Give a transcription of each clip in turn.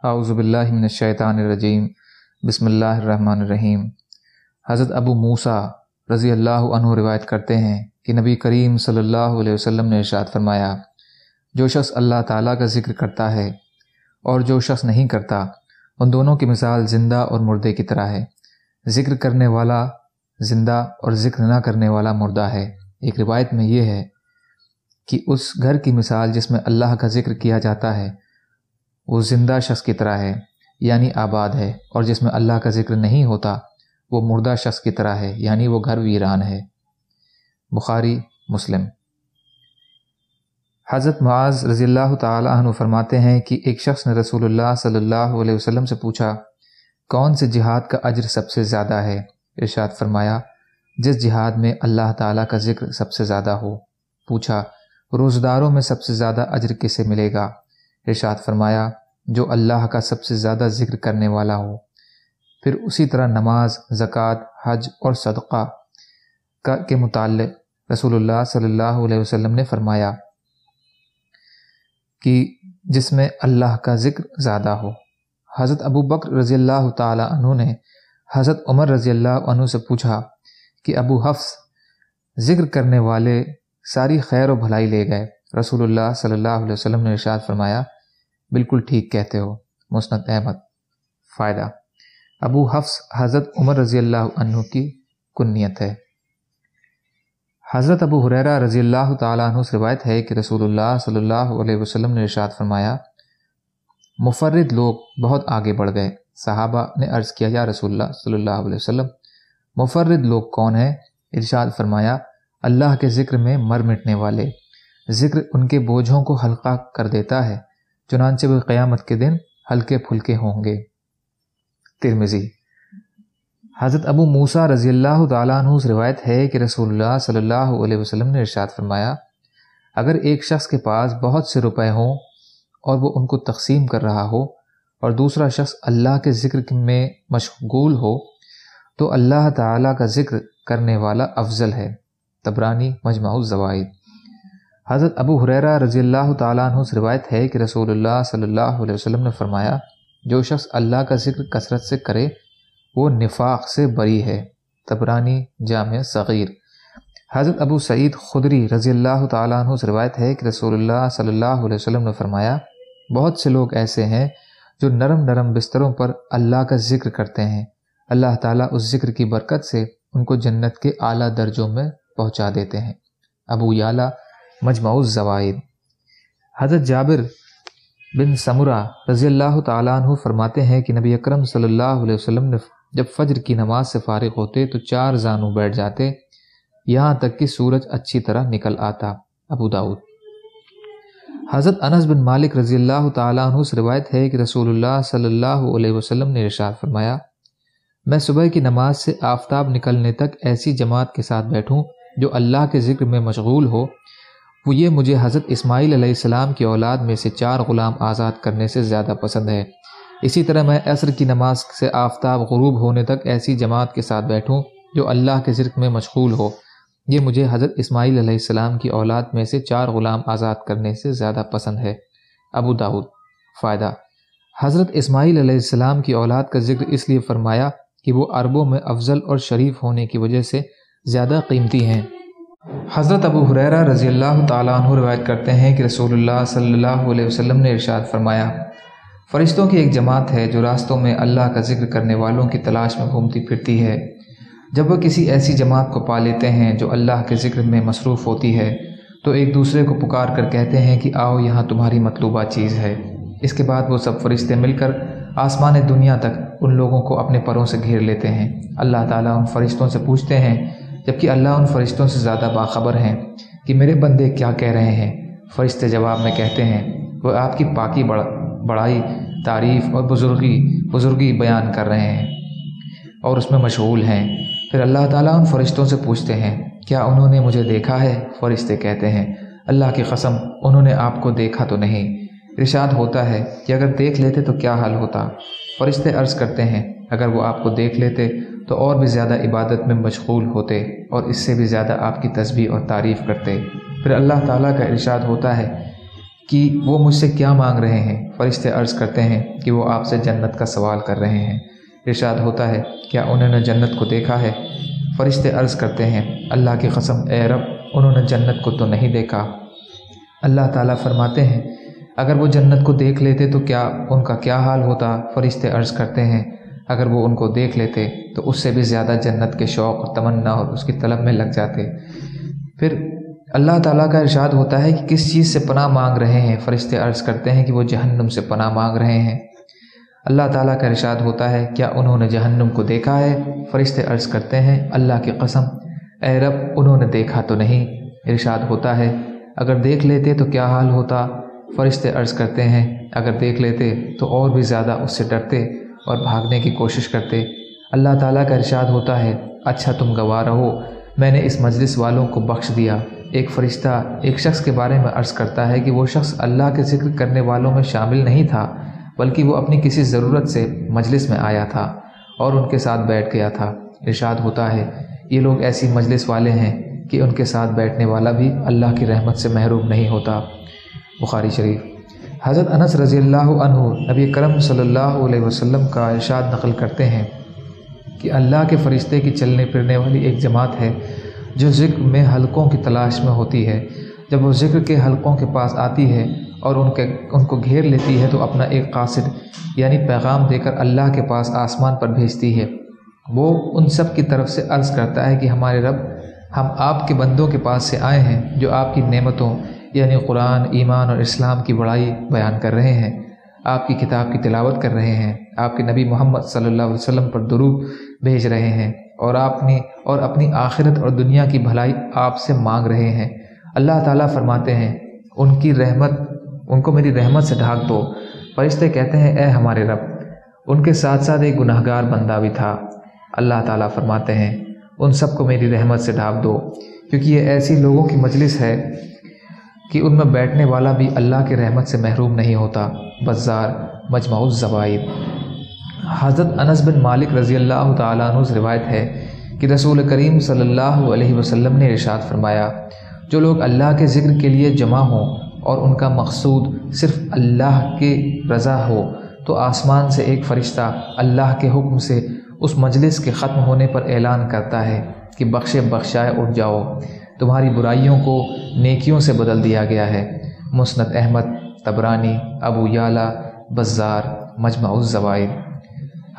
اعوذ باللہ من الشیطان الرجیم بسم اللہ الرحمن الرحیم۔ حضرت ابو موسیٰ رضی اللہ عنہ روایت کرتے ہیں کہ نبی کریم صلی اللہ علیہ وسلم نے ارشاد فرمایا، جو شخص اللہ تعالیٰ کا ذکر کرتا ہے اور جو شخص نہیں کرتا، ان دونوں کی مثال زندہ اور مردے کی طرح ہے۔ ذکر کرنے والا زندہ اور ذکر نہ کرنے والا مردہ ہے۔ ایک روایت میں یہ ہے کہ اس گھر کی مثال جس میں اللہ کا ذکر کیا جاتا ہے وہ زندہ شخص کی طرح ہے، یعنی آباد ہے، اور جس میں اللہ کا ذکر نہیں ہوتا وہ مردہ شخص کی طرح ہے، یعنی وہ گھر ویران ہے۔ بخاری مسلم۔ حضرت معاذ رضی اللہ تعالی عنہ فرماتے ہیں کہ ایک شخص نے رسول اللہ صلی اللہ علیہ وسلم سے پوچھا، کون سے جہاد کا اجر سب سے زیادہ ہے؟ ارشاد فرمایا، جس جہاد میں اللہ تعالیٰ کا ذکر سب سے زیادہ ہو۔ پوچھا، روزداروں میں سب سے زیادہ اجر کسے ملے گا؟ ارشاد فرمایا، جو اللہ کا سب سے زیادہ ذکر کرنے والا ہو۔ پھر اسی طرح نماز، زکوٰۃ، حج اور صدقہ کے متعلق رسول اللہ صلی اللہ علیہ وسلم نے فرمایا کہ جس میں اللہ کا ذکر زیادہ ہو۔ حضرت ابو بکر رضی اللہ تعالی عنہ نے حضرت عمر رضی اللہ عنہ سے پوچھا کہ ابو حفص ذکر کرنے والے ساری خیر و بھلائی لے گئے۔ رسول اللہ صلی اللہ علیہ وسلم نے ارشاد فرمایا، بالکل ٹھیک کہتے ہو۔ مسند احمد۔ فائدہ: ابو حفص حضرت عمر رضی اللہ عنہ کی کنیت ہے۔ حضرت ابو ہریرہ رضی اللہ تعالیٰ عنہ سے روایت ہے کہ رسول اللہ صلی اللہ علیہ وسلم نے ارشاد فرمایا، مفرد لوگ بہت آگے بڑھ گئے۔ صحابہ نے عرض کیا، یا رسول اللہ صلی اللہ علیہ وسلم، مفرد لوگ کون ہیں؟ ارشاد فرمایا، اللہ کے ذکر میں مر مٹنے والے، ذکر ان کے بوجھوں کو ہلکا کر دیتا ہے، چنانچہ وہ قیامت کے دن ہلکے پھلکے ہوں گے۔ ترمذی۔ حضرت ابو موسیٰ رضی اللہ تعالیٰ عنہ سے روایت ہے کہ رسول اللہ صلی اللہ علیہ وسلم نے ارشاد فرمایا، اگر ایک شخص کے پاس بہت سے روپے ہوں اور وہ ان کو تقسیم کر رہا ہو اور دوسرا شخص اللہ کے ذکر میں مشغول ہو تو اللہ تعالیٰ کا ذکر کرنے والا افضل ہے۔ طبرانی مجمع الزوائد۔ حضرت ابو ہریرہ رضی اللہ تعالیٰ عنہ سے روایت ہے کہ رسول اللہ صلی اللہ علیہ وسلم نے فرمایا، جو شخص اللہ کا ذکر کثرت سے کرے وہ نفاق سے بری ہے۔ طبرانی جامع صغیر۔ حضرت ابو سعید خدری رضی اللہ تعالیٰ عنہ سے روایت ہے کہ رسول اللہ صلی اللہ علیہ وسلم نے فرمایا، بہت سے لوگ ایسے ہیں جو نرم نرم بستروں پر اللہ کا ذکر کرتے ہیں، اللہ تعالیٰ اس ذکر کی برکت سے ان کو جنت کے اعلیٰ درجوں میں پہنچا دیتے ہیں۔ ابو یعلا مجمع الزوائد۔ حضرت جابر بن سمرہ رضی اللہ تعالیٰ عنہ فرماتے ہیں کہ نبی اکرم صلی اللہ علیہ وسلم نے جب فجر کی نماز سے فارغ ہوتے تو 4 زانو بیٹھ جاتے، یہاں تک کہ سورج اچھی طرح نکل آتا۔ ابو داؤد۔ حضرت انس بن مالک رضی اللہ تعالیٰ عنہ سے روایت ہے کہ رسول اللہ صلی اللہ علیہ وسلم نے ارشاد فرمایا، میں صبح کی نماز سے آفتاب نکلنے تک ایسی جماعت کے ساتھ بیٹھوں جو اللہ کے ذکر میں مشغول ہو، وہ یہ مجھے حضرت اسماعیل علیہ السلام کی اولاد میں سے 4 غلام آزاد کرنے سے زیادہ پسند ہے۔ اسی طرح میں عصر کی نماز سے آفتاب غروب ہونے تک ایسی جماعت کے ساتھ بیٹھوں جو اللہ کے ذکر میں مشغول ہو، یہ مجھے حضرت اسماعیل علیہ السلام کی اولاد میں سے 4 غلام آزاد کرنے سے زیادہ پسند ہے۔ ابو داؤد۔ فائدہ: حضرت اسماعیل علیہ السلام کی اولاد کا ذکر اس لیے فرمایا کہ وہ عربوں میں افضل اور شریف ہونے کی وجہ سے زیادہ قیمتی ہیں۔ حضرت ابو ہریرہ رضی اللہ تعالیٰ عنہ روایت کرتے ہیں کہ رسول اللہ صلی اللہ علیہ وسلم نے ارشاد فرمایا، فرشتوں کی ایک جماعت ہے جو راستوں میں اللہ کا ذکر کرنے والوں کی تلاش میں گھومتی پھرتی ہے۔ جب وہ کسی ایسی جماعت کو پا لیتے ہیں جو اللہ کے ذکر میں مصروف ہوتی ہے تو ایک دوسرے کو پکار کر کہتے ہیں کہ آؤ یہاں تمہاری مطلوبہ چیز ہے۔ اس کے بعد وہ سب فرشتے مل کر آسمان دنیا تک ان لوگوں کو اپنے پروں سے گھیر لیتے ہیں۔ اللہ تعالیٰ ان فرشتوں سے پوچھتے ہیں، جبکہ اللہ ان فرشتوں سے زیادہ باخبر ہیں، کہ میرے بندے کیا کہہ رہے ہیں؟ فرشتے جواب میں کہتے ہیں، وہ آپ کی پاکی، بڑائی، تعریف اور بزرگی بیان کر رہے ہیں اور اس میں مشغول ہیں۔ پھر اللہ تعالیٰ ان فرشتوں سے پوچھتے ہیں، کیا انہوں نے مجھے دیکھا ہے؟ فرشتے کہتے ہیں، اللہ کی قسم انہوں نے آپ کو دیکھا تو نہیں۔ ارشاد ہوتا ہے کہ اگر دیکھ لیتے تو کیا حال ہوتا؟ فرشتے عرض کرتے ہیں، اگر وہ آپ کو دیکھ لیتے تو اور بھی زیادہ عبادت میں مشغول ہوتے اور اس سے بھی زیادہ آپ کی تسبیح اور تعریف کرتے۔ پھر اللہ تعالیٰ کا ارشاد ہوتا ہے کہ وہ مجھ سے کیا مانگ رہے ہیں؟ فرشتے عرض کرتے ہیں کہ وہ آپ سے جنت کا سوال کر رہے ہیں۔ ارشاد ہوتا ہے کیا انہوں نے جنت کو دیکھا ہے؟ فرشتے عرض کرتے ہیں اللہ کی قسم اے رب انہوں نے جنت کو تو نہیں دیکھا۔ اللہ تعالیٰ فرماتے ہیں اگر وہ جنت کو دیکھ لیتے تو کیا ان کا کیا حال ہوتا؟ فرشتے عرض کرتے ہیں اگر وہ ان کو دیکھ لیتے تو اس سے بھی زیادہ جنت کے شوق اور تمنا اور اس کی طلب میں لگ جاتے۔ پھر اللہ تعالیٰ کا ارشاد ہوتا ہے کہ کس چیز سے پناہ مانگ رہے ہیں؟ فرشتے عرض کرتے ہیں کہ وہ جہنم سے پناہ مانگ رہے ہیں۔ اللہ تعالیٰ کا ارشاد ہوتا ہے کیا انہوں نے جہنم کو دیکھا ہے؟ فرشتے عرض کرتے ہیں اللہ کی قسم اے رب انہوں نے دیکھا تو نہیں۔ ارشاد ہوتا ہے اگر دیکھ لیتے تو کیا حال ہوتا؟ فرشتے عرض کرتے ہیں اگر دیکھ لیتے تو اور بھی زیادہ اس سے ڈرتے اور بھاگنے کی کوشش کرتے۔ اللہ تعالیٰ کا ارشاد ہوتا ہے اچھا تم گواہ رہو میں نے اس مجلس والوں کو بخش دیا۔ ایک فرشتہ ایک شخص کے بارے میں عرض کرتا ہے کہ وہ شخص اللہ کے ذکر کرنے والوں میں شامل نہیں تھا بلکہ وہ اپنی کسی ضرورت سے مجلس میں آیا تھا اور ان کے ساتھ بیٹھ گیا تھا۔ ارشاد ہوتا ہے یہ لوگ ایسی مجلس والے ہیں کہ ان کے ساتھ بیٹھنے والا بھی اللہ کی رحمت سے محروم نہیں ہوتا۔ بخاری شریف۔ حضرت انس رضی اللہ عنہ نبی کرم صلی اللہ علیہ وسلم کا ارشاد نقل کرتے ہیں کہ اللہ کے فرشتے کی چلنے پھرنے والی ایک جماعت ہے جو ذکر میں حلقوں کی تلاش میں ہوتی ہے۔ جب وہ ذکر کے حلقوں کے پاس آتی ہے اور ان کو گھیر لیتی ہے تو اپنا ایک قاصد یعنی پیغام دے کر اللہ کے پاس آسمان پر بھیجتی ہے۔ وہ ان سب کی طرف سے عرض کرتا ہے کہ ہمارے رب ہم آپ کے بندوں کے پاس سے آئے ہیں جو آپ کی نعمتوں یعنی قرآن، ایمان اور اسلام کی بڑائی بیان کر رہے ہیں، آپ کی کتاب کی تلاوت کر رہے ہیں، آپ کے نبی محمد صلی اللہ علیہ وسلم پر درود بھیج رہے ہیں اور اپنی آخرت اور دنیا کی بھلائی آپ سے مانگ رہے ہیں۔ اللہ تعالیٰ فرماتے ہیں ان کو میری رحمت سے ڈھانک دو۔ فرشتے کہتے ہیں اے ہمارے رب ان کے ساتھ ساتھ ایک گناہگار بندہ بھی تھا۔ اللہ تعالیٰ فرماتے ہیں ان سب کو میری رحمت سے ڈھانپ دو کیونکہ یہ ایسی لوگوں کی مجلس ہے کہ ان میں بیٹھنے والا بھی اللہ کی رحمت سے محروم نہیں ہوتا۔ بزار مجمع الزوائد۔ حضرت انس بن مالک رضی اللہ تعالیٰ عنہ سے روایت ہے کہ رسول کریم صلی اللہ علیہ وسلم نے ارشاد فرمایا جو لوگ اللہ کے ذکر کے لیے جمع ہوں اور ان کا مقصود صرف اللہ کی رضا ہو تو آسمان سے ایک فرشتہ اللہ کے حکم سے اس مجلس کے ختم ہونے پر اعلان کرتا ہے کہ بخشائے اٹھ جاؤ، تمہاری برائیوں کو نیکیوں سے بدل دیا گیا ہے۔ مسند احمد، طبرانی، ابو یعلا، بزار مجمع الزوائد۔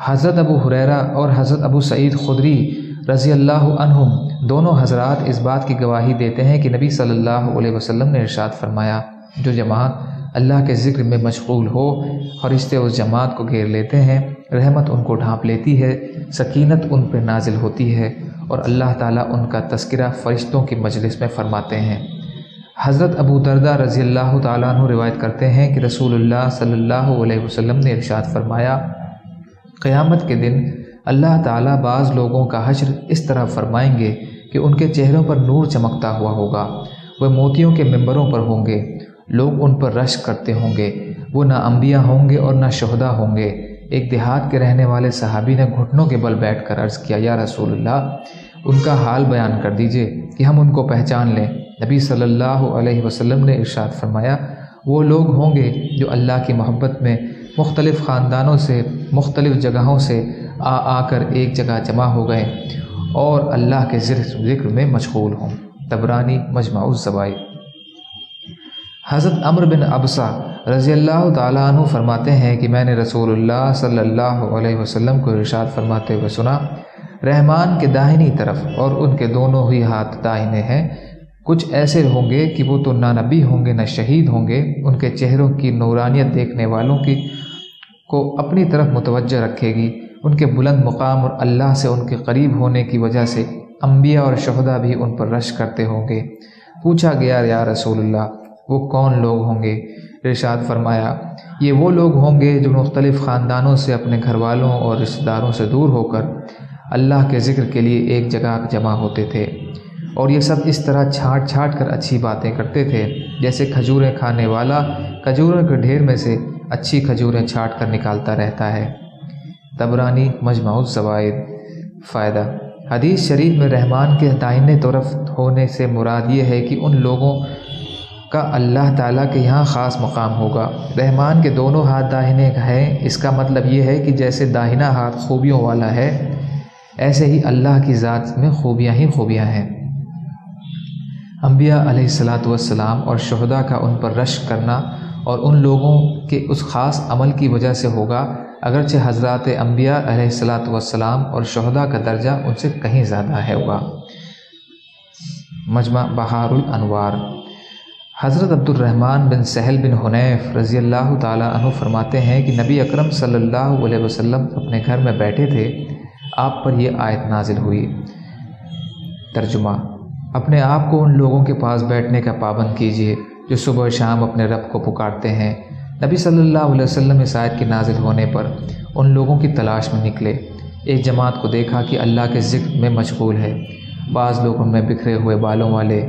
حضرت ابو ہریرہ اور حضرت ابو سعید خدری رضی اللہ عنہم دونوں حضرات اس بات کی گواہی دیتے ہیں کہ نبی صلی اللہ علیہ وسلم نے ارشاد فرمایا جو جماعت اللہ کے ذکر میں مشغول ہو فرشتے اس جماعت کو گھیر لیتے ہیں، رحمت ان کو ڈھانپ لیتی ہے، سکینت ان پہ نازل ہوتی ہے اور اللہ تعالیٰ ان کا تذکرہ فرشتوں کی مجلس میں فرماتے ہیں۔ حضرت ابو دردہ رضی اللہ تعالیٰ عنہ روایت کرتے ہیں کہ رسول اللہ صلی اللہ علیہ وسلم نے ارشاد فرمایا قیامت کے دن اللہ تعالیٰ بعض لوگوں کا حشر اس طرح فرمائیں گے کہ ان کے چہروں پر نور چمکتا ہوا ہوگا، وہ موتیوں کے ممبروں پر ہوں گے، لوگ ان پر رشک کرتے ہوں گے، وہ نہ انبیاء ہوں گے اور نہ شہداء ہوں گے۔ ایک دیہات کے رہنے والے صحابی نے گھٹنوں کے بل بیٹھ کر عرض کیا یا رسول اللہ ان کا حال بیان کر دیجئے کہ ہم ان کو پہچان لیں۔ نبی صلی اللہ علیہ وسلم نے ارشاد فرمایا وہ لوگ ہوں گے جو اللہ کی محبت میں مختلف خاندانوں سے مختلف جگہوں سے آ کر ایک جگہ جمع ہو گئے اور اللہ کے ذکر میں مشغول ہوں۔ طبرانی مجمع الزوائد۔ حضرت عمرو بن ابسہ رضی اللہ تعالیٰ عنہ فرماتے ہیں کہ میں نے رسول اللہ صلی اللہ علیہ وسلم کو ارشاد فرماتے ہوئے سنا رحمان کے داہنی طرف اور ان کے دونوں ہی ہاتھ داہنے ہیں کچھ ایسے ہوں گے کہ وہ تو نہ نبی ہوں گے نہ شہید ہوں گے، ان کے چہروں کی نورانیت دیکھنے والوں کو اپنی طرف متوجہ رکھے گی، ان کے بلند مقام اور اللہ سے ان کے قریب ہونے کی وجہ سے انبیاء اور شہداء بھی ان پر رشک کرتے ہوں گے۔ پوچھا گیا یا رسول اللہ وہ کون لوگ ہوں گے؟ ارشاد فرمایا یہ وہ لوگ ہوں گے جو مختلف خاندانوں سے اپنے گھر والوں اور رشتہ داروں سے دور ہو کر اللہ کے ذکر کے لیے ایک جگہ جمع ہوتے تھے اور یہ سب اس طرح چھانٹ کر اچھی باتیں کرتے تھے جیسے کھجوریں کھانے والا کھجوروں کے ڈھیر میں سے اچھی کھجوریں چھانٹ کر نکالتا رہتا ہے۔ طبرانی مجمع الزوائد۔ فائدہ حدیث شریف میں رحمان کے دائنے طرف ہونے سے مراد یہ ہے کہ ان لوگوں کا اللہ تعالیٰ کے یہاں خاص مقام ہوگا۔ رحمان کے دونوں ہاتھ داہنے ہیں، اس کا مطلب یہ ہے کہ جیسے داہنا ہاتھ خوبیوں والا ہے، ایسے ہی اللہ کی ذات میں خوبیاں ہی خوبیاں ہیں۔ انبیاء علیہ الصلاۃ والسلام اور شہداء کا ان پر رشک کرنا اور ان لوگوں کے اس خاص عمل کی وجہ سے ہوگا، اگرچہ حضرات انبیاء علیہ الصلاۃ والسلام اور شہداء کا درجہ ان سے کہیں زیادہ ہے ہوگا۔ مجمع بحار الانوار۔ حضرت عبد الرحمن بن سہل بن حنیف رضی اللہ تعالیٰ عنہ فرماتے ہیں کہ نبی اکرم صلی اللہ علیہ وسلم اپنے گھر میں بیٹھے تھے، آپ پر یہ آیت نازل ہوئی۔ ترجمہ: اپنے آپ کو ان لوگوں کے پاس بیٹھنے کا پابند کیجیے جو صبح و شام اپنے رب کو پکارتے ہیں۔ نبی صلی اللہ علیہ وسلم اس آیت کے نازل ہونے پر ان لوگوں کی تلاش میں نکلے۔ ایک جماعت کو دیکھا کہ اللہ کے ذکر میں مشغول ہے۔ بعض لوگ ان میں بکھرے ہوئے بالوں والے،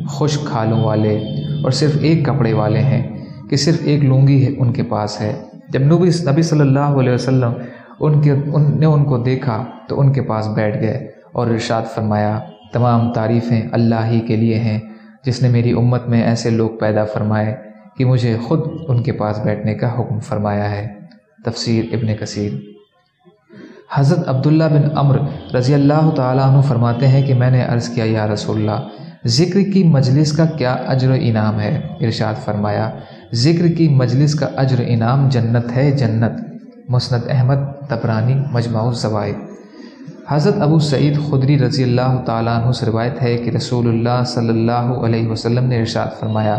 خشک کھالوں والے اور صرف ایک کپڑے والے ہیں کہ صرف ایک لنگی ہے ان کے پاس ہے۔ جب نبی صلی اللہ علیہ وسلم ان کو دیکھا تو ان کے پاس بیٹھ گئے اور ارشاد فرمایا، تمام تعریفیں اللہ ہی کے لیے ہیں جس نے میری امت میں ایسے لوگ پیدا فرمائے کہ مجھے خود ان کے پاس بیٹھنے کا حکم فرمایا ہے۔ تفسیر ابن کثیر۔ حضرت عبداللہ بن عمرو رضی اللہ تعالیٰ عنہ فرماتے ہیں کہ میں نے عرض کیا، یا رسول اللہ، ذکر کی مجلس کا کیا اجر و انعام ہے؟ ارشاد فرمایا، ذکر کی مجلس کا اجر و انعام جنت ہے، جنت۔ مسند احمد، طبرانی، مجمع الزوائد۔ حضرت ابو سعید خدری رضی اللہ تعالیٰ عنہ سے روایت ہے کہ رسول اللہ صلی اللہ علیہ وسلم نے ارشاد فرمایا،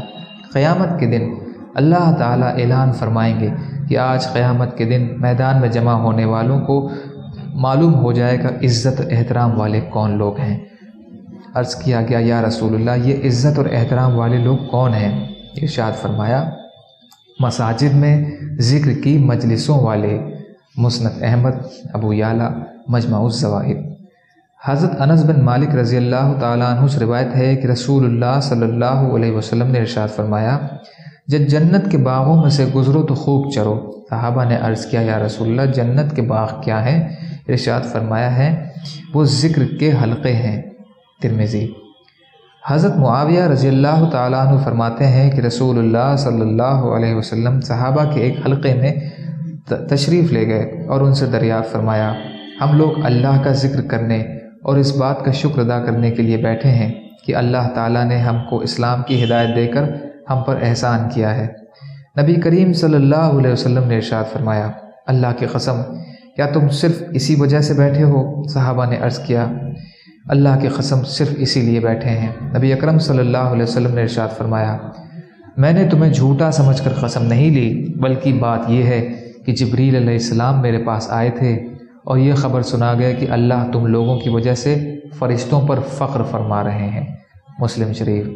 قیامت کے دن اللہ تعالیٰ اعلان فرمائیں گے کہ آج قیامت کے دن میدان میں جمع ہونے والوں کو معلوم ہو جائے گا عزت و احترام والے کون لوگ ہیں۔ عرض کیا گیا، یا رسول اللہ، یہ عزت اور احترام والے لوگ کون ہیں؟ ارشاد فرمایا، مساجد میں ذکر کی مجلسوں والے۔ مسند احمد، ابو یعلا، مجمع الزوائد۔ حضرت انس بن مالک رضی اللہ تعالیٰ عنہ سے روایت ہے کہ رسول اللہ صلی اللہ علیہ وسلم نے ارشاد فرمایا، جب جنت کے باغوں میں سے گزرو تو خوب چرو۔ صحابہ نے عرض کیا، یا رسول اللہ، جنت کے باغ کیا ہیں؟ ارشاد فرمایا ہے، وہ ذکر کے حلقے ہیں۔ ترمذی۔ حضرت معاویہ رضی اللہ تعالیٰ عنہ فرماتے ہیں کہ رسول اللہ صلی اللہ علیہ وسلم صحابہ کے ایک حلقے میں تشریف لے گئے اور ان سے دریافت فرمایا، ہم لوگ اللہ کا ذکر کرنے اور اس بات کا شکر ادا کرنے کے لیے بیٹھے ہیں کہ اللہ تعالیٰ نے ہم کو اسلام کی ہدایت دے کر ہم پر احسان کیا ہے۔ نبی کریم صلی اللہ علیہ وسلم نے ارشاد فرمایا، اللہ کی قسم، کیا تم صرف اسی وجہ سے بیٹھے ہو؟ صحابہ نے عرض کیا، اللہ کی قسم صرف اسی لیے بیٹھے ہیں۔ نبی اکرم صلی اللہ علیہ وسلم نے ارشاد فرمایا، میں نے تمہیں جھوٹا سمجھ کر قسم نہیں لی، بلکہ بات یہ ہے کہ جبریل علیہ السلام میرے پاس آئے تھے اور یہ خبر سنا گیا کہ اللہ تم لوگوں کی وجہ سے فرشتوں پر فخر فرما رہے ہیں۔ مسلم شریف۔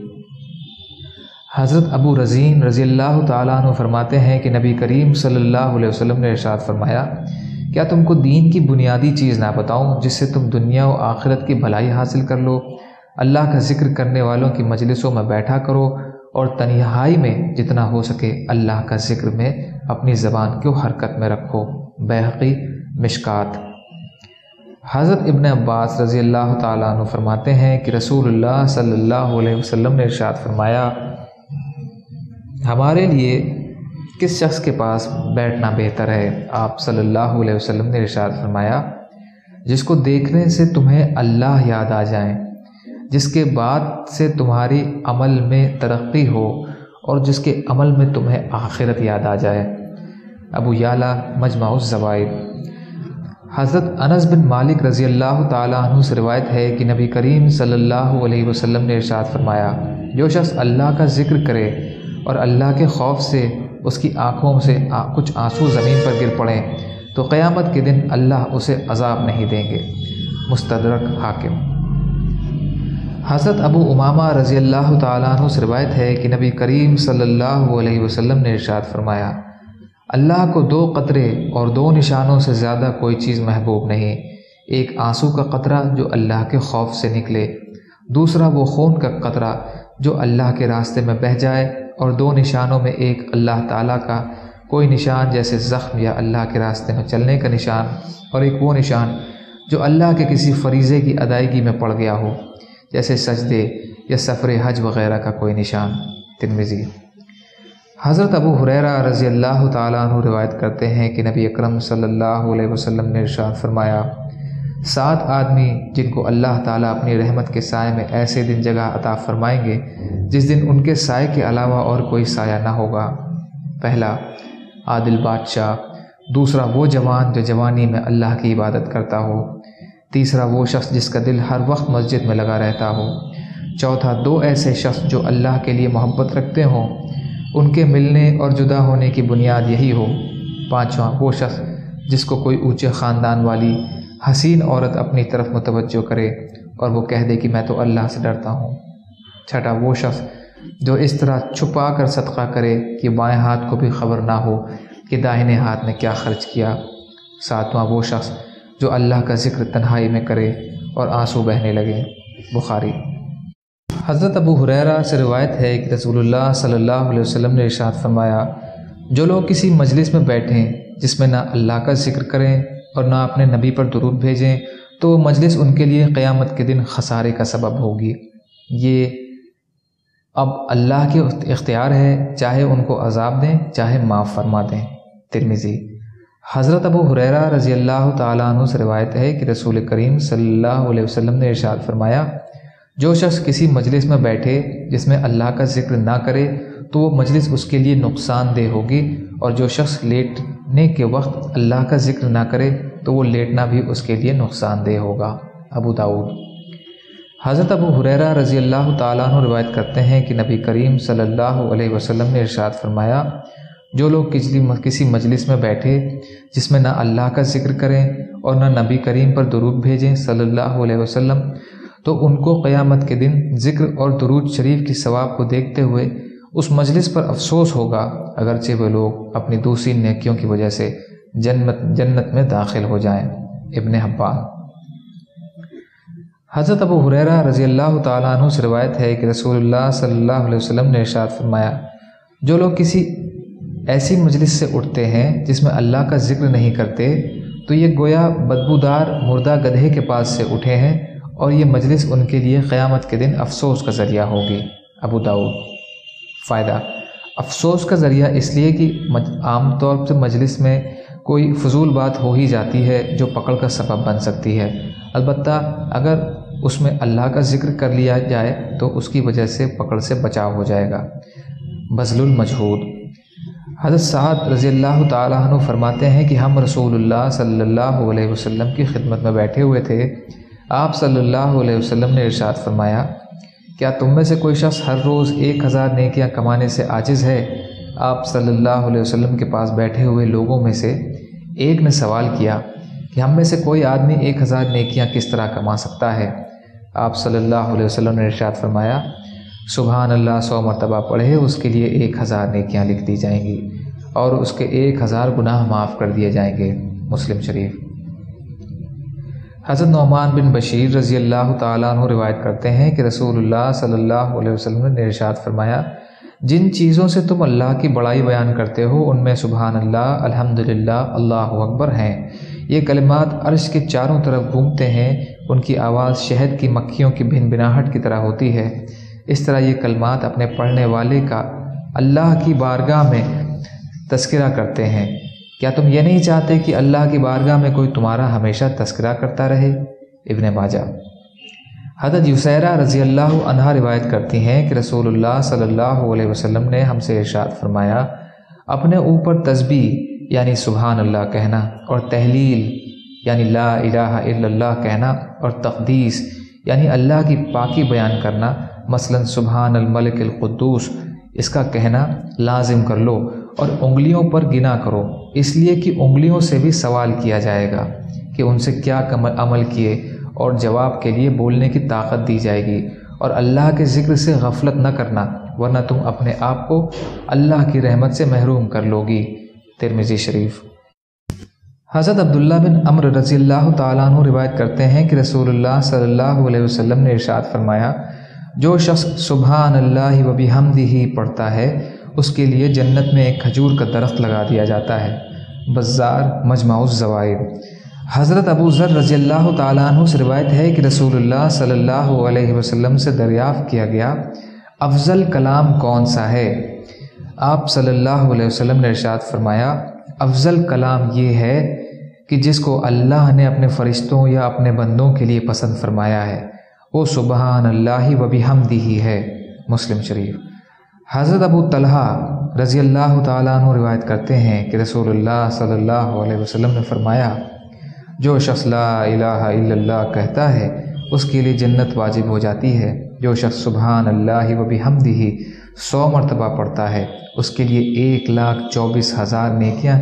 حضرت ابو رزین رضی اللہ تعالیٰ عنہ فرماتے ہیں کہ نبی کریم صلی اللہ علیہ وسلم نے ارشاد فرمایا، کیا تم کو دین کی بنیادی چیز نہ بتاؤں جس سے تم دنیا و آخرت کی بھلائی حاصل کر لو؟ اللہ کا ذکر کرنے والوں کی مجلسوں میں بیٹھا کرو اور تنہائی میں جتنا ہو سکے اللہ کا ذکر میں اپنی زبان کو حرکت میں رکھو۔ بیہقی، مشکات۔ حضرت ابن عباس رضی اللہ تعالیٰ عنہ فرماتے ہیں کہ رسول اللہ صلی اللہ علیہ وسلم نے ارشاد فرمایا، ہمارے لیے کس شخص کے پاس بیٹھنا بہتر ہے؟ آپ صلی اللہ علیہ وسلم نے ارشاد فرمایا، جس کو دیکھنے سے تمہیں اللہ یاد آ جائیں، جس کے بعد سے تمہاری عمل میں ترقی ہو اور جس کے عمل میں تمہیں آخرت یاد آ جائے۔ ابو یعلا، مجمع الزوائد۔ حضرت انس بن مالک رضی اللہ تعالیٰ عنہ سے روایت ہے کہ نبی کریم صلی اللہ علیہ وسلم نے ارشاد فرمایا، جو شخص اللہ کا ذکر کرے اور اللہ کے خوف سے اس کی آنکھوں سے کچھ آنسو زمین پر گر پڑیں تو قیامت کے دن اللہ اسے عذاب نہیں دیں گے۔ مستدرک حاکم۔ حضرت ابو امامہ رضی اللہ تعالیٰ عنہ سے روایت ہے کہ نبی کریم صلی اللہ علیہ وسلم نے ارشاد فرمایا، اللہ کو 2 قطرے اور 2 نشانوں سے زیادہ کوئی چیز محبوب نہیں، ایک آنسو کا قطرہ جو اللہ کے خوف سے نکلے، دوسرا وہ خون کا قطرہ جو اللہ کے راستے میں بہہ جائے، اور 2 نشانوں میں ایک اللہ تعالیٰ کا کوئی نشان جیسے زخم یا اللہ کے راستے میں چلنے کا نشان، اور ایک وہ نشان جو اللہ کے کسی فریضے کی ادائیگی میں پڑ گیا ہو جیسے سجدے یا سفر حج وغیرہ کا کوئی نشان۔ ترمذی۔ حضرت ابو ہریرہ رضی اللہ تعالیٰ عنہ روایت کرتے ہیں کہ نبی اکرم صلی اللہ علیہ وسلم نے ارشاد فرمایا، 7 آدمی جن کو اللہ تعالیٰ اپنی رحمت کے سائے میں ایسے دن جگہ عطا فرمائیں گے جس دن ان کے سائے کے علاوہ اور کوئی سایہ نہ ہوگا۔ پہلا، عادل بادشاہ۔ دوسرا، وہ جوان جو جوانی میں اللہ کی عبادت کرتا ہو۔ تیسرا، وہ شخص جس کا دل ہر وقت مسجد میں لگا رہتا ہو۔ چوتھا، 2 ایسے شخص جو اللہ کے لیے محبت رکھتے ہوں، ان کے ملنے اور جدا ہونے کی بنیاد یہی ہو۔ پانچواں، وہ شخص جس کو کوئی اونچے خاندان والی حسین عورت اپنی طرف متوجہ کرے اور وہ کہہ دے کہ میں تو اللہ سے ڈرتا ہوں۔ چھٹا، وہ شخص جو اس طرح چھپا کر صدقہ کرے کہ بائیں ہاتھ کو بھی خبر نہ ہو کہ داہنے ہاتھ نے کیا خرچ کیا۔ ساتواں، وہ شخص جو اللہ کا ذکر تنہائی میں کرے اور آنسو بہنے لگے۔ بخاری۔ حضرت ابو ہریرہ سے روایت ہے کہ رسول اللہ صلی اللہ علیہ وسلم نے ارشاد فرمایا، جو لوگ کسی مجلس میں بیٹھیں جس میں نہ اللہ کا ذکر کریں اور نہ اپنے نبی پر درود بھیجیں تو وہ مجلس ان کے لیے قیامت کے دن خسارے کا سبب ہوگی۔ یہ اب اللہ کے اختیار ہے، چاہے ان کو عذاب دیں چاہے معاف فرما دیں۔ ترمذی۔ حضرت ابو ہریرہ رضی اللہ تعالیٰ عنہ سے روایت ہے کہ رسول کریم صلی اللہ علیہ وسلم نے ارشاد فرمایا، جو شخص کسی مجلس میں بیٹھے جس میں اللہ کا ذکر نہ کرے تو وہ مجلس اس کے لیے نقصان دہ ہوگی، اور جو شخص لیٹنے کے وقت اللہ کا ذکر نہ کرے تو وہ لیٹنا بھی اس کے لیے نقصان دہ ہوگا۔ ابو داؤد۔ حضرت ابو ہریرہ رضی اللہ تعالیٰ عنہ روایت کرتے ہیں کہ نبی کریم صلی اللہ علیہ وسلم نے ارشاد فرمایا، جو لوگ کسی مجلس میں بیٹھے جس میں نہ اللہ کا ذکر کریں اور نہ نبی کریم پر درود بھیجیں صلی اللہ علیہ وسلم تو ان کو قیامت کے دن ذکر اور درود شریف کی ثواب کو دیکھتے ہوئے اس مجلس پر افسوس ہوگا، اگرچہ وہ لوگ اپنی دوسری نیکیوں کی وجہ سے جنت میں داخل ہو جائیں۔ ابن حبان۔ حضرت ابو ہریرہ رضی اللہ تعالیٰ عنہ سے روایت ہے کہ رسول اللہ صلی اللہ علیہ وسلم نے ارشاد فرمایا، جو لوگ کسی ایسی مجلس سے اٹھتے ہیں جس میں اللہ کا ذکر نہیں کرتے تو یہ گویا بدبودار مردہ گدھے کے پاس سے اٹھے ہیں، اور یہ مجلس ان کے لیے قیامت کے دن افسوس کا ذریعہ ہوگی۔ ابو داؤد۔ فائدہ: افسوس کا ذریعہ اس لیے کہ عام طور پر مجلس میں کوئی فضول بات ہو ہی جاتی ہے جو پکڑ کا سبب بن سکتی ہے، البتہ اگر اس میں اللہ کا ذکر کر لیا جائے تو اس کی وجہ سے پکڑ سے بچاؤ ہو جائے گا۔ بذل المجہود۔ حضرت سعد رضی اللہ تعالیٰ عنہ فرماتے ہیں کہ ہم رسول اللہ صلی اللہ علیہ وسلم کی خدمت میں بیٹھے ہوئے تھے، آپ صلی اللہ علیہ وسلم نے ارشاد فرمایا، کیا تم میں سے کوئی شخص ہر روز 1000 نیکیاں کمانے سے عاجز ہے؟ آپ صلی اللہ علیہ وسلم کے پاس بیٹھے ہوئے لوگوں میں سے ایک نے سوال کیا کہ ہم میں سے کوئی آدمی 1000 نیکیاں کس طرح کما سکتا ہے؟ آپ صلی اللہ علیہ وسلم نے ارشاد فرمایا، سبحان اللہ 100 مرتبہ پڑھے اس کے لیے 1000 نیکیاں لکھ دی جائیں گی اور اس کے 1000 گناہ معاف کر دیے جائیں گے۔ مسلم شریف۔ حضرت نعمان بن بشیر رضی اللہ تعالیٰ عنہ روایت کرتے ہیں کہ رسول اللہ صلی اللہ علیہ وسلم نے ارشاد فرمایا، جن چیزوں سے تم اللہ کی بڑائی بیان کرتے ہو ان میں سبحان اللہ، الحمدللہ، اللہ اکبر ہیں۔ یہ کلمات عرش کے چاروں طرف گھومتے ہیں، ان کی آواز شہد کی مکھیوں کی بھن بھناہٹ کی طرح ہوتی ہے۔ اس طرح یہ کلمات اپنے پڑھنے والے کا اللہ کی بارگاہ میں تذکرہ کرتے ہیں۔ کیا تم یہ نہیں چاہتے کہ اللہ کی بارگاہ میں کوئی تمہارا ہمیشہ تذکرہ کرتا رہے؟ ابن ماجہ۔ حضرت یسیرہ رضی اللہ عنہا روایت کرتی ہیں کہ رسول اللہ صلی اللہ علیہ وسلم نے ہم سے ارشاد فرمایا، اپنے اوپر تسبیح یعنی سبحان اللہ کہنا اور تحلیل یعنی لا الہ الا اللہ کہنا اور تقدیس یعنی اللہ کی پاکی بیان کرنا، مثلا سبحان الملک القدوس، اس کا کہنا لازم کر لو اور انگلیوں پر گنا کرو، اس لیے کہ انگلیوں سے بھی سوال کیا جائے گا کہ ان سے کیا عمل کیے، اور جواب کے لیے بولنے کی طاقت دی جائے گی، اور اللہ کے ذکر سے غفلت نہ کرنا ورنہ تم اپنے آپ کو اللہ کی رحمت سے محروم کر لو گی۔ ترمذی شریف۔ حضرت عبداللہ بن عمرو رضی اللہ تعالیٰ عنہ روایت کرتے ہیں کہ رسول اللہ صلی اللہ علیہ وسلم نے ارشاد فرمایا، جو شخص سبحان اللہ و بحمدہ پڑھتا ہے اس کے لیے جنت میں ایک کھجور کا درخت لگا دیا جاتا ہے۔ بزار مجمع الزوائد۔ حضرت ابو ذر رضی اللہ تعالیٰ عنہ سے روایت ہے کہ رسول اللہ صلی اللہ علیہ وسلم سے دریافت کیا گیا، افضل کلام کون سا ہے؟ آپ صلی اللہ علیہ وسلم نے ارشاد فرمایا، افضل کلام یہ ہے کہ جس کو اللہ نے اپنے فرشتوں یا اپنے بندوں کے لیے پسند فرمایا ہے، وہ سبحان اللہ و بحمدہ ہے۔ مسلم شریف۔ حضرت ابو طلحہ رضی اللہ تعالیٰ عنہ روایت کرتے ہیں کہ رسول اللہ صلی اللہ علیہ وسلم نے فرمایا، جو شخص لا الہ الا اللہ کہتا ہے اس کے لیے جنت واجب ہو جاتی ہے۔ جو شخص سبحان اللہ و بحمدہ 100 مرتبہ پڑھتا ہے اس کے لیے 1,24,000 نیکیاں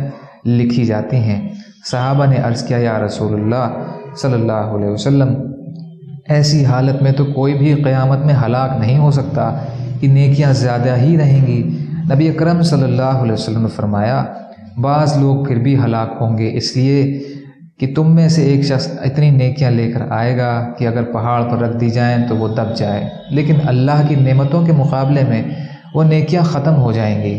لکھی جاتی ہیں۔ صحابہ نے عرض کیا، یا رسول اللہ صلی اللہ علیہ وسلم، ایسی حالت میں تو کوئی بھی قیامت میں ہلاک نہیں ہو سکتا کہ نیکیاں زیادہ ہی رہیں گی۔ نبی اکرم صلی اللہ علیہ وسلم نے فرمایا، بعض لوگ پھر بھی ہلاک ہوں گے، اس لیے کہ تم میں سے ایک شخص اتنی نیکیاں لے کر آئے گا کہ اگر پہاڑ پر رکھ دی جائیں تو وہ دب جائے، لیکن اللہ کی نعمتوں کے مقابلے میں وہ نیکیاں ختم ہو جائیں گی۔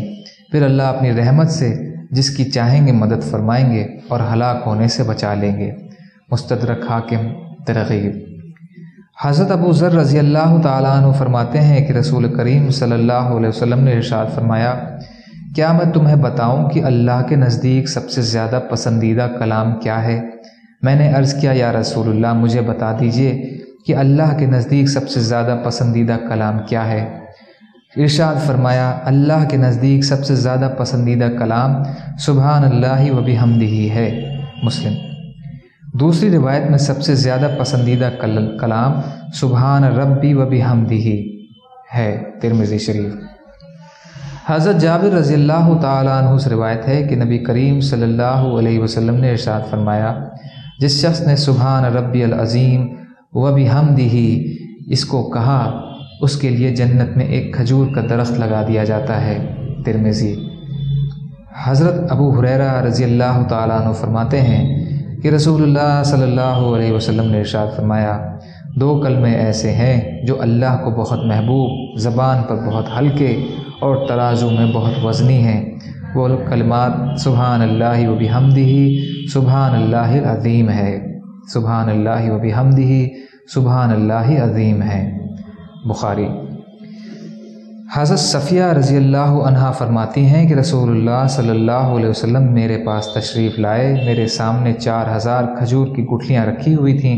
پھر اللہ اپنی رحمت سے جس کی چاہیں گے مدد فرمائیں گے اور ہلاک ہونے سے بچا لیں گے۔ مستدرک حاکم ترغیب۔ حضرت ابو ذر رضی اللہ تعالیٰ عنہ فرماتے ہیں کہ رسول کریم صلی اللہ علیہ وسلم نے ارشاد فرمایا، کیا میں تمہیں بتاؤں کہ اللہ کے نزدیک سب سے زیادہ پسندیدہ کلام کیا ہے؟ میں نے عرض کیا، یا رسول اللہ مجھے بتا دیجئے کہ اللہ کے نزدیک سب سے زیادہ پسندیدہ کلام کیا ہے؟ ارشاد فرمایا، اللہ کے نزدیک سب سے زیادہ پسندیدہ کلام سبحان اللہ و بحمدہ ہے۔ مسلم۔ دوسری روایت میں سب سے زیادہ پسندیدہ کلام سبحان ربی و بحمدہ ہے۔ ترمذی شریف۔ حضرت جابر رضی اللہ تعالیٰ عنہ سے روایت ہے کہ نبی کریم صلی اللہ علیہ وسلم نے ارشاد فرمایا، جس شخص نے سبحان ربی العظیم و بحمدہ اس کو کہا اس کے لیے جنت میں ایک کھجور کا درخت لگا دیا جاتا ہے۔ ترمذی۔ حضرت ابو ہریرہ رضی اللہ تعالیٰ عنہ فرماتے ہیں کہ رسول اللہ صلی اللہ علیہ وسلم نے ارشاد فرمایا، 2 کلمے ایسے ہیں جو اللہ کو بہت محبوب، زبان پر بہت ہلکے اور ترازو میں بہت وزنی ہیں۔ وہ کلمات سبحان اللہ و بحمدہ سبحان اللہ العظیم ہے۔ سبحان اللہ و بحمدہ سبحان اللہ عظیم ہے۔ بخاری۔ حضرت صفیہ رضی اللہ عنہا فرماتی ہیں کہ رسول اللہ صلی اللہ علیہ وسلم میرے پاس تشریف لائے، میرے سامنے 4000 کھجور کی گٹھلیاں رکھی ہوئی تھیں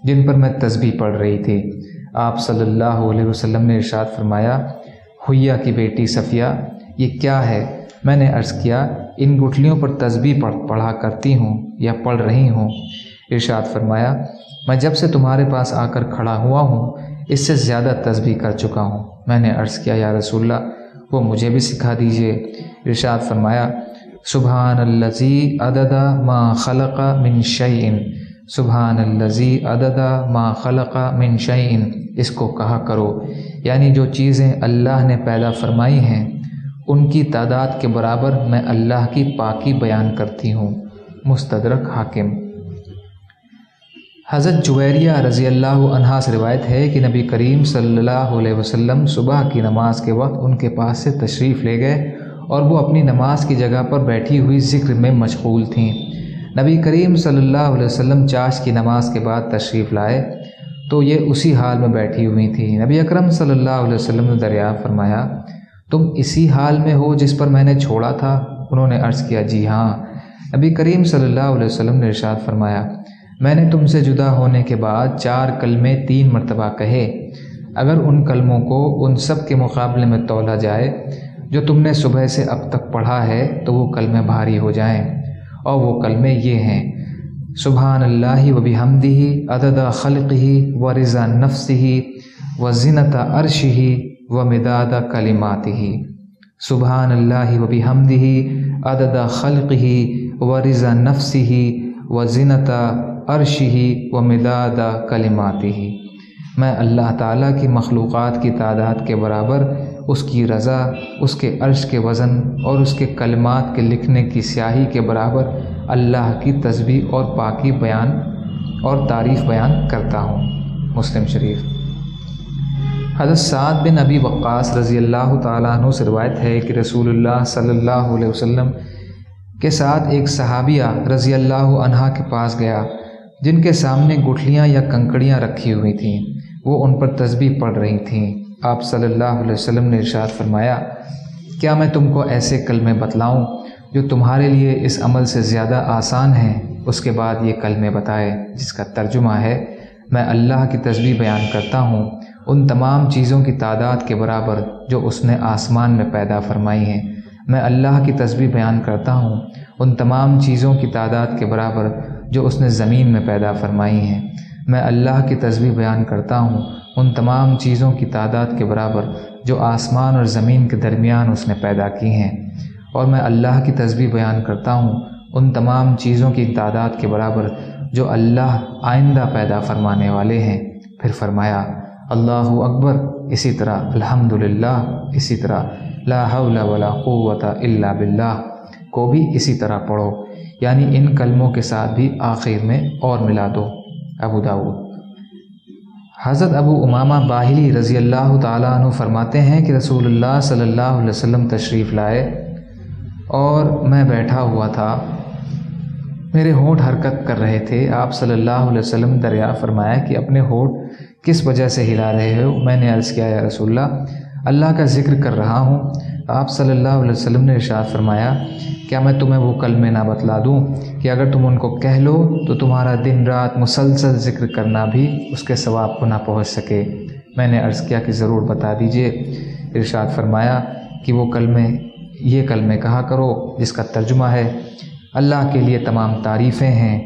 جن پر میں تسبیح پڑھ رہی تھی۔ آپ صلی اللہ علیہ وسلم نے ارشاد فرمایا، حیہ کی بیٹی صفیہ، یہ کیا ہے؟ میں نے عرض کیا، ان گٹھلیوں پر تسبیح پڑھا کرتی ہوں یا پڑھ رہی ہوں۔ ارشاد فرمایا، میں جب سے تمہارے پاس آ کر کھڑا ہوا ہوں اس سے زیادہ تسبیح کر چکا ہوں۔ میں نے عرض کیا، یا رسول اللہ وہ مجھے بھی سکھا دیجئے۔ ارشاد فرمایا، سبحان الذی عدد ما خلق من شیء، سبحان الذی عدد ما خلق من شیء، اس کو کہا کرو، یعنی جو چیزیں اللہ نے پیدا فرمائی ہیں ان کی تعداد کے برابر میں اللہ کی پاکی بیان کرتی ہوں۔ مستدرک حاکم۔ حضرت جویریہ رضی اللہ عنہا سے روایت ہے کہ نبی کریم صلی اللہ علیہ وسلم صبح کی نماز کے وقت ان کے پاس سے تشریف لے گئے اور وہ اپنی نماز کی جگہ پر بیٹھی ہوئی ذکر میں مشغول تھیں۔ نبی کریم صلی اللہ علیہ وسلم چاش کی نماز کے بعد تشریف لائے تو یہ اسی حال میں بیٹھی ہوئی تھیں۔ نبی اکرم صلی اللہ علیہ وسلم نے دریافت فرمایا، تم اسی حال میں ہو جس پر میں نے چھوڑا تھا؟ انہوں نے عرض کیا، جی ہاں۔ نبی کریم صلی اللہ علیہ وسلم نے ارشاد فرمایا، میں نے تم سے جدا ہونے کے بعد 4 کلمے 3 مرتبہ کہے، اگر ان کلموں کو ان سب کے مقابلے میں تولا جائے جو تم نے صبح سے اب تک پڑھا ہے تو وہ کلمے بھاری ہو جائیں، اور وہ کلمے یہ ہیں، سبحان اللہ و بحمدہ عدد خلقہ و رضا نفسہ و زینت عرشہ و مداد کلماتہ۔ سبحان اللہ و بحمدہ عدد خلقہ و رضا نفسہ و زینت عرشہ و مداد کلماتہ۔ میں اللہ تعالیٰ کی مخلوقات کی تعداد کے برابر، اس کی رضا، اس کے عرش کے وزن اور اس کے کلمات کے لکھنے کی سیاہی کے برابر اللہ کی تسبیح اور پاکی بیان اور تعریف بیان کرتا ہوں۔ مسلم شریف۔ حضرت سعد بن ابی وقاص رضی اللہ تعالیٰ عنہ سے روایت ہے کہ رسول اللہ صلی اللہ علیہ وسلم کے ساتھ ایک صحابیہ رضی اللہ عنہا کے پاس گیا جن کے سامنے گٹھلیاں یا کنکڑیاں رکھی ہوئی تھیں، وہ ان پر تسبیح پڑھ رہی تھیں۔ آپ صلی اللہ علیہ وسلم نے ارشاد فرمایا، کیا میں تم کو ایسے کلمے بتلاؤں جو تمہارے لیے اس عمل سے زیادہ آسان ہیں؟ اس کے بعد یہ کلمے بتائے، جس کا ترجمہ ہے، میں اللہ کی تسبیح بیان کرتا ہوں ان تمام چیزوں کی تعداد کے برابر جو اس نے آسمان میں پیدا فرمائی ہیں۔ میں اللہ کی تسبیح بیان کرتا ہوں ان تمام چیزوں کی تعداد کے برابر جو اس نے زمین میں پیدا فرمائی ہیں۔ میں اللہ کی تسبیح بیان کرتا ہوں ان تمام چیزوں کی تعداد کے برابر جو آسمان اور زمین کے درمیان اس نے پیدا کی ہیں، اور میں اللہ کی تسبیح بیان کرتا ہوں ان تمام چیزوں کی تعداد کے برابر جو اللہ آئندہ پیدا فرمانے والے ہیں۔ پھر فرمایا، اللہ اکبر، اسی طرح الحمدللہ، اسی طرح لا حول ولا قوت الا باللہ کو بھی اسی طرح پڑھو، یعنی ان کلموں کے ساتھ بھی آخر میں اور ملا دو۔ ابو داؤد۔ حضرت ابو امامہ باہلی رضی اللہ تعالیٰ عنہ فرماتے ہیں کہ رسول اللہ صلی اللہ علیہ وسلم تشریف لائے اور میں بیٹھا ہوا تھا، میرے ہونٹ حرکت کر رہے تھے۔ آپ صلی اللہ علیہ وسلم دریافت فرمایا کہ اپنے ہونٹ کس وجہ سے ہلا رہے ہو؟ میں نے عرض کیا، یا رسول اللہ کا ذکر کر رہا ہوں۔ آپ صلی اللہ علیہ وسلم نے ارشاد فرمایا، کیا میں تمہیں وہ کلمے نہ بتلا دوں کہ اگر تم ان کو کہہ لو تو تمہارا دن رات مسلسل ذکر کرنا بھی اس کے ثواب کو نہ پہنچ سکے؟ میں نے عرض کیا کہ ضرور بتا دیجئے۔ ارشاد فرمایا کہ وہ یہ کلمے کہا کرو جس کا ترجمہ ہے، اللہ کے لیے تمام تعریفیں ہیں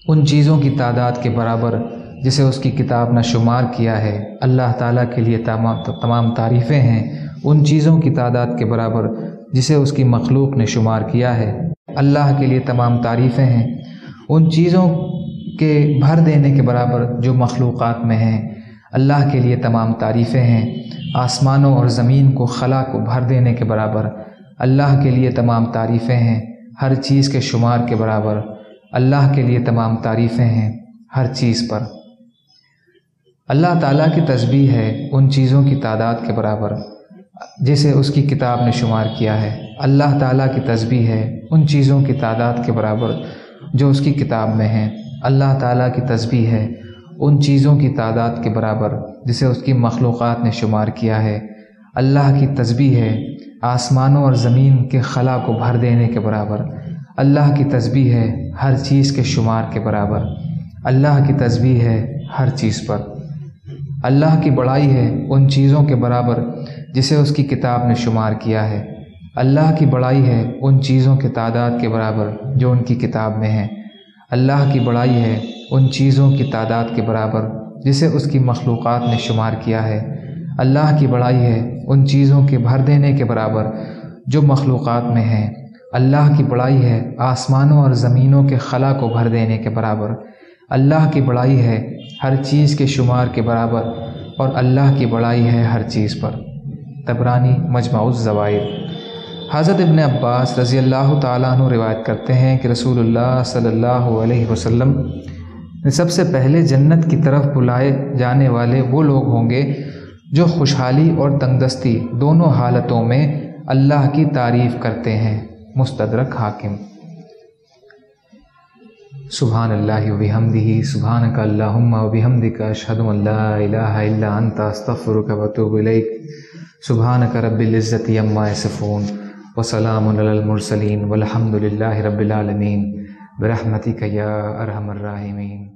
ان چیزوں کی تعداد کے برابر جسے اس کی کتاب نے شمار کیا ہے۔ اللہ تعالیٰ کے لیے تمام تعریفیں ہیں ان چیزوں کی تعداد کے برابر جسے اس کی مخلوق نے شمار کیا ہے۔ اللہ کے لیے تمام تعریفیں ہیں ان چیزوں کے بھر دینے کے برابر جو مخلوقات میں ہیں۔ اللہ کے لیے تمام تعریفیں ہیں آسمانوں اور زمین کو خلا کو بھر دینے کے برابر۔ اللہ کے لیے تمام تعریفیں ہیں ہر چیز کے شمار کے برابر۔ اللہ کے لیے تمام تعریفیں ہیں ہر چیز پر۔ اللہ تعالیٰ کی تسبیح ہے ان چیزوں کی تعداد کے برابر جسے اس کی کتاب نے شمار کیا ہے۔ اللہ تعالیٰ کی تسبیح ہے ان چیزوں کی تعداد کے برابر جو اس کی کتاب میں ہیں۔ اللہ تعالیٰ کی تسبیح ہے ان چیزوں کی تعداد کے برابر جسے اس کی مخلوقات نے شمار کیا ہے۔ اللہ کی تسبیح ہے آسمانوں اور زمین کے خلا کو بھر دینے کے برابر۔ اللہ کی تسبیح ہے ہر چیز کے شمار کے برابر۔ اللہ کی تسبیح ہے ہر چیز پر۔ اللہ کی بڑائی ہے ان چیزوں کے برابر جسے اس کی کتاب نے شمار کیا ہے۔ اللہ کی بڑائی ہے ان چیزوں کے تعداد کے برابر جو ان کی کتاب میں ہیں۔ اللہ کی بڑائی ہے ان چیزوں کی تعداد کے برابر جسے اس کی مخلوقات نے شمار کیا ہے۔ اللہ کی بڑائی ہے ان چیزوں کے بھر دینے کے برابر جو مخلوقات میں ہیں۔ اللہ کی بڑائی ہے آسمانوں اور زمینوں کے خلا کو بھر دینے کے برابر۔ اللہ کی بڑائی ہے ہر چیز کے شمار کے برابر، اور اللہ کی بڑائی ہے ہر چیز پر۔ طبرانی مجمع الزوائد۔ حضرت ابن عباس رضی اللہ تعالیٰ عنہ روایت کرتے ہیں کہ رسول اللہ صلی اللہ علیہ وسلم نے سب سے پہلے جنت کی طرف بلائے جانے والے وہ لوگ ہوں گے جو خوشحالی اور تنگدستی دونوں حالتوں میں اللہ کی تعریف کرتے ہیں۔ مستدرک حاکم۔ سبحان اللہ و بحمدہ، سبحانک اللہم و بحمدک، اشہد ان لا الہ الا انت، استغفرک و اتوب الیک۔ سبحانک رب العزت عما یصفون وسلام علی المرسلین والحمد للہ رب العالمین، برحمتک یا ارحم الراحمین۔